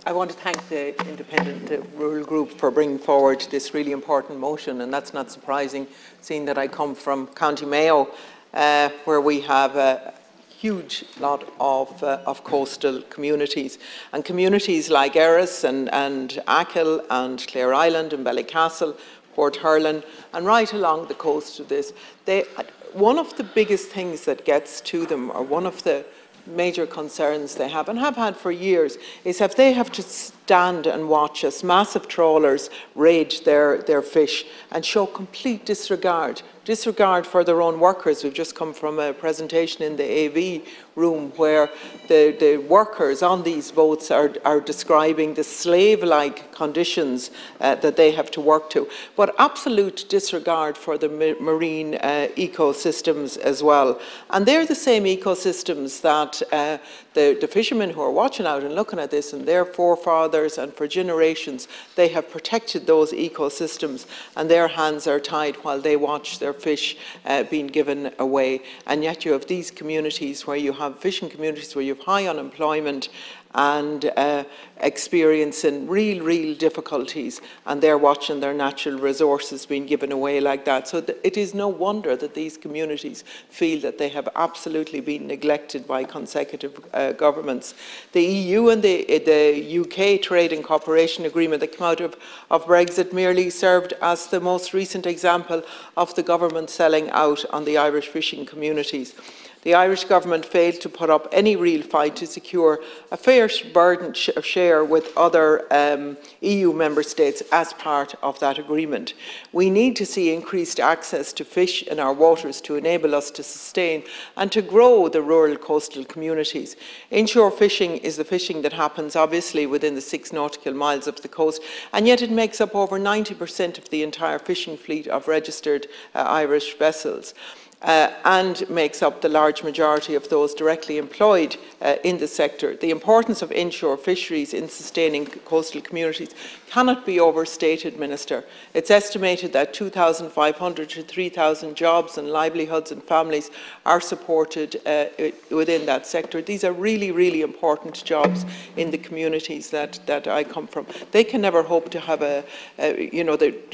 I want to thank the Independent Rural Group for bringing forward this really important motion, and that's not surprising, seeing that I come from County Mayo, where we have a huge lot of coastal communities, and communities like Erris and Achill and Clare Island and Ballycastle, Port Hurlin, and right along the coast of this. One of the biggest things that gets to them, or one of the major concerns they have, and have had for years, is if they have to stand and watch as massive trawlers raid their fish and show complete disregard for their own workers. We've just come from a presentation in the AV room where the workers on these boats are describing the slave-like conditions that they have to work to, but absolute disregard for the marine ecosystems as well. And they're the same ecosystems that the fishermen who are watching out and looking at this, and their forefathers, and for generations, they have protected those ecosystems, and their hands are tied while they watch their fish being given away. And yet you have these communities where you have fishing communities where you have high unemployment and experiencing real difficulties, and they're watching their natural resources being given away like that. So it is no wonder that these communities feel that they have absolutely been neglected by consecutive governments. The EU and the UK Trade and Cooperation Agreement that came out of Brexit merely served as the most recent example of the government selling out on the Irish fishing communities. The Irish government failed to put up any real fight to secure a fair burden share with other EU member states as part of that agreement. We need to see increased access to fish in our waters to enable us to sustain and to grow the rural coastal communities. Inshore fishing is the fishing that happens obviously within the 6 nautical miles of the coast, and yet it makes up over 90% of the entire fishing fleet of registered Irish vessels. And makes up the large majority of those directly employed in the sector. The importance of inshore fisheries in sustaining coastal communities cannot be overstated, Minister. It's estimated that 2,500 to 3,000 jobs and livelihoods and families are supported within that sector. These are really important jobs in the communities that I come from. They can never hope to have the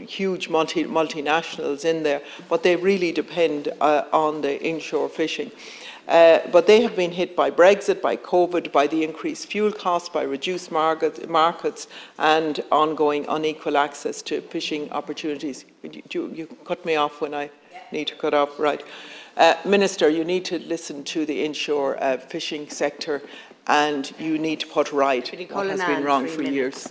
huge multinationals in there, but they really depend on the inshore fishing. But they have been hit by Brexit, by COVID, by the increased fuel costs, by reduced markets and ongoing unequal access to fishing opportunities. You cut me off when I need to cut off, right. Minister, you need to listen to the inshore fishing sector, and you need to put right what has been wrong for years.